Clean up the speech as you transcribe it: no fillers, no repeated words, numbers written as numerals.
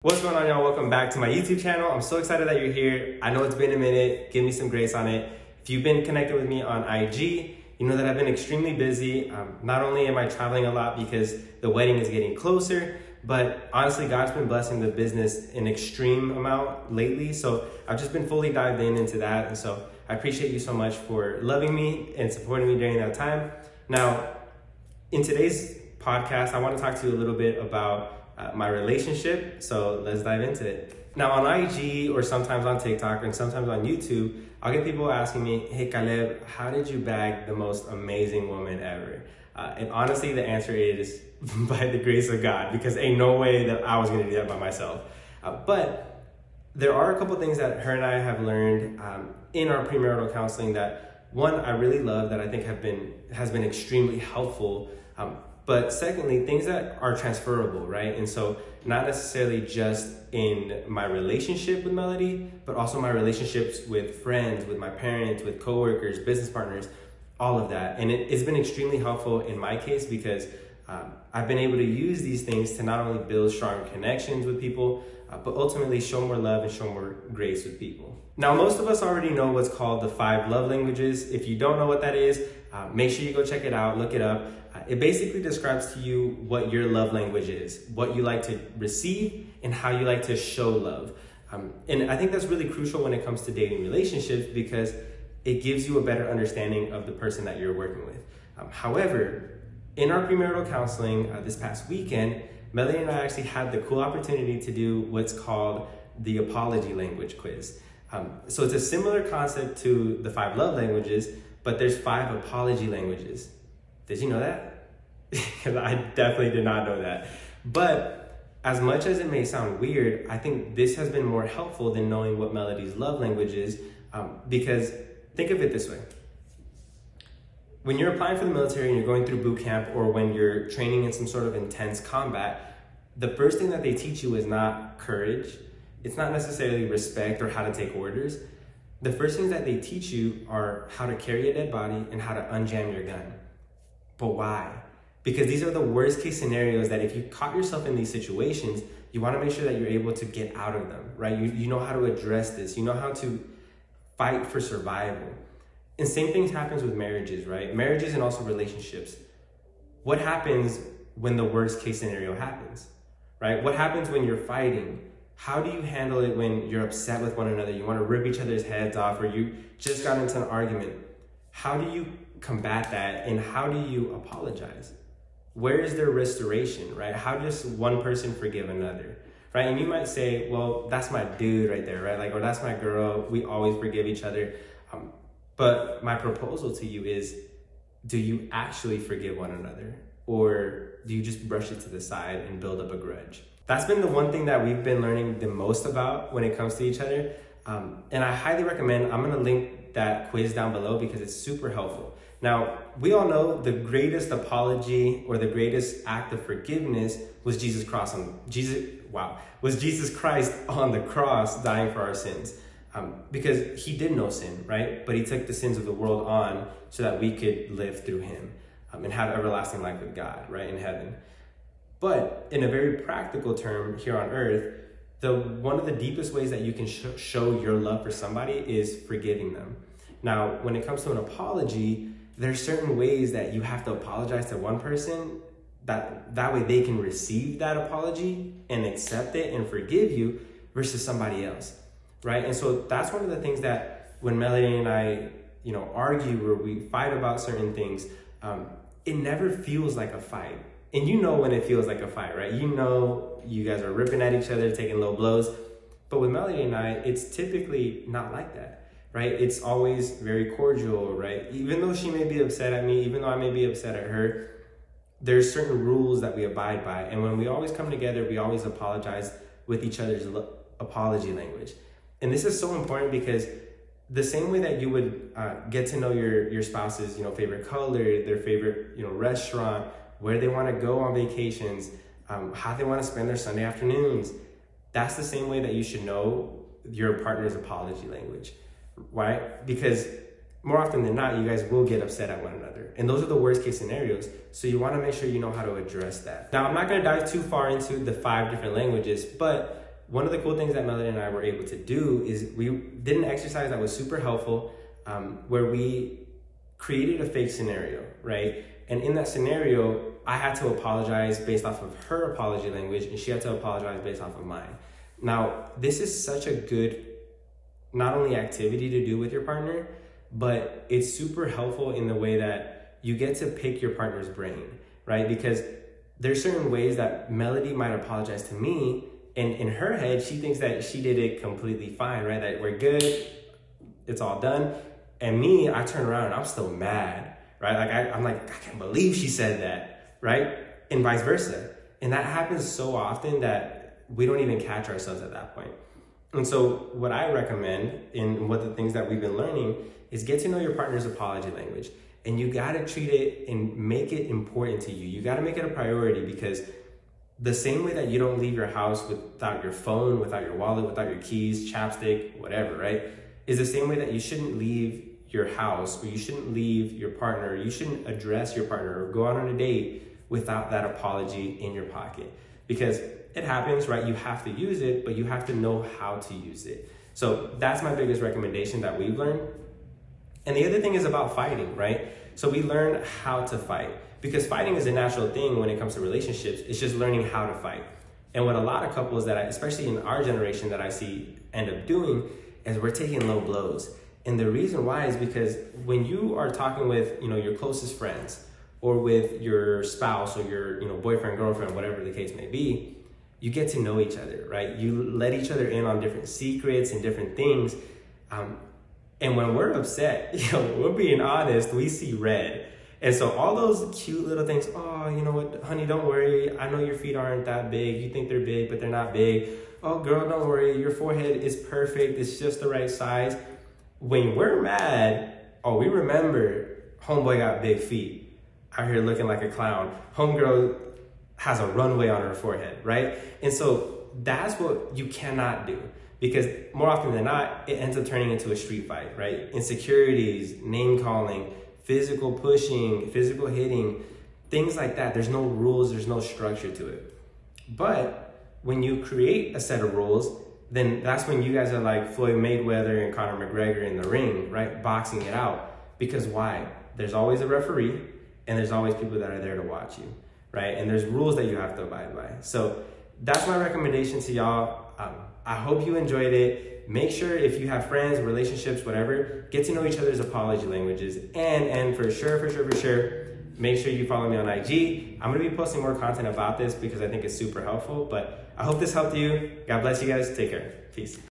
What's going on, y'all? Welcome back to my YouTube channel. I'm so excited that you're here. I know it's been a minute. Give me some grace on it. If you've been connected with me on IG, you know that I've been extremely busy. Not only am I traveling a lot because the wedding is getting closer, but honestly, God's been blessing the business an extreme amount lately. So I've just been fully dived into that. And so I appreciate you so much for loving me and supporting me during that time. Now, in today's podcast, I want to talk to you a little bit about my relationship, so let's dive into it. Now on IG or sometimes on TikTok and sometimes on YouTube, I'll get people asking me, hey Caleb, how did you bag the most amazing woman ever? And honestly, the answer is by the grace of God, because ain't no way that I was gonna do that by myself. But there are a couple things that her and I have learned in our premarital counseling that, one, I really love, that I think has been extremely helpful. But secondly, things that are transferable, right? And so not necessarily just in my relationship with Melody, but also my relationships with friends, with my parents, with coworkers, business partners, all of that. And it's been extremely helpful in my case because I've been able to use these things to not only build strong connections with people, but ultimately show more love and show more grace with people. Now, most of us already know what's called the 5 love languages. If you don't know what that is, make sure you go check it out, look it up. It basically describes to you what your love language is, what you like to receive, and how you like to show love. And I think that's really crucial when it comes to dating relationships because it gives you a better understanding of the person that you're working with. However, in our premarital counseling this past weekend, Melody and I actually had the cool opportunity to do what's called the apology language quiz. So it's a similar concept to the 5 love languages, but there's 5 apology languages. Did you know that? Because I definitely did not know that. But as much as it may sound weird, I think this has been more helpful than knowing what Melody's love language is, because think of it this way. When you're applying for the military and you're going through boot camp, or when you're training in some sort of intense combat, the first thing that they teach you is not courage. It's not necessarily respect or how to take orders. The first things that they teach you are how to carry a dead body and how to unjam your gun. But why? Because these are the worst case scenarios that if you caught yourself in these situations, you want to make sure that you're able to get out of them, right? You know how to address this. You know how to fight for survival. And same things happens with marriages, right? Marriages and also relationships. What happens when the worst case scenario happens, right? What happens when you're fighting? How do you handle it when you're upset with one another? You want to rip each other's heads off, or you just got into an argument. How do you combat that, and how do you apologize? Where is there restoration, right? How does one person forgive another, right? And you might say, well, that's my dude right there, right? Like, or that's my girl. We always forgive each other. But my proposal to you is, do you actually forgive one another? Or do you just brush it to the side and build up a grudge? That's been the one thing that we've been learning the most about when it comes to each other. And I highly recommend, I'm gonna link that quiz down below because it's super helpful. Now, we all know the greatest apology or the greatest act of forgiveness was Jesus Christ on the cross dying for our sins. Because he did no sin, right? But he took the sins of the world on so that we could live through him and have everlasting life with God, right, in heaven. But in a very practical term here on earth, one of the deepest ways that you can show your love for somebody is forgiving them. Now, when it comes to an apology, there's certain ways that you have to apologize to one person that way they can receive that apology and accept it and forgive you versus somebody else, right? And so that's one of the things that when Melody and I, argue or we fight about certain things, it never feels like a fight. And you know when it feels like a fight, right? You know you guys are ripping at each other, taking low blows. But with Melody and I, it's typically not like that, right? It's always very cordial, right? Even though she may be upset at me, even though I may be upset at her, there's certain rules that we abide by. And when we always come together, we always apologize with each other's apology language. And this is so important because the same way that you would get to know your spouse's, favorite color, their favorite, restaurant, where they want to go on vacations, how they want to spend their Sunday afternoons. That's the same way that you should know your partner's apology language, right? Because more often than not, you guys will get upset at one another. And those are the worst case scenarios. So you want to make sure you know how to address that. Now, I'm not going to dive too far into the 5 different languages, but one of the cool things that Melody and I were able to do is we did an exercise that was super helpful, where we created a fake scenario, right? And in that scenario, I had to apologize based off of her apology language, and she had to apologize based off of mine. Now, this is such a good, not only activity to do with your partner, but it's super helpful in the way that you get to pick your partner's brain, right? Because there's certain ways that Melody might apologize to me, and in her head, she thinks that she did it completely fine, right? That we're good, it's all done. And me, I turn around and I'm still mad, right? Like I'm like, I can't believe she said that, right? And vice versa. And that happens so often that we don't even catch ourselves at that point. And so what I recommend, and what the things that we've been learning, is get to know your partner's apology language. And you gotta treat it and make it important to you. You gotta make it a priority, because the same way that you don't leave your house without your phone, without your wallet, without your keys, chapstick, whatever, right? Is the same way that you shouldn't leave your house, or you shouldn't leave your partner, you shouldn't address your partner or go out on a date without that apology in your pocket. Because it happens, right? You have to use it, but you have to know how to use it. So that's my biggest recommendation that we've learned. And the other thing is about fighting, right? So we learn how to fight, because fighting is a natural thing when it comes to relationships. It's just learning how to fight. And what a lot of couples especially in our generation, that I see end up doing is we're taking low blows. And the reason why is because when you are talking with, your closest friends, or with your spouse, or your, boyfriend, girlfriend, whatever the case may be, you get to know each other, right? You let each other in on different secrets and different things. And when we're upset, we're being honest, we see red. And so all those cute little things, oh, you know what, honey, don't worry. I know your feet aren't that big. You think they're big, but they're not big. Oh, girl, don't worry. Your forehead is perfect. It's just the right size. When we're mad, we remember homeboy got big feet, out here looking like a clown. Homegirl has a runway on her forehead, right? And so that's what you cannot do, because more often than not, it ends up turning into a street fight, right? Insecurities, name calling, physical pushing, physical hitting, things like that. There's no rules, there's no structure to it. But when you create a set of rules, then that's when you guys are like Floyd Mayweather and Conor McGregor in the ring, right? Boxing it out. Because why? There's always a referee, and there's always people that are there to watch you, right? And there's rules that you have to abide by. So that's my recommendation to y'all. I hope you enjoyed it. Make sure, if you have friends, relationships, whatever, get to know each other's apology languages. And for sure, make sure you follow me on IG. I'm gonna be posting more content about this because I think it's super helpful, but I hope this helped you. God bless you guys. Take care. Peace.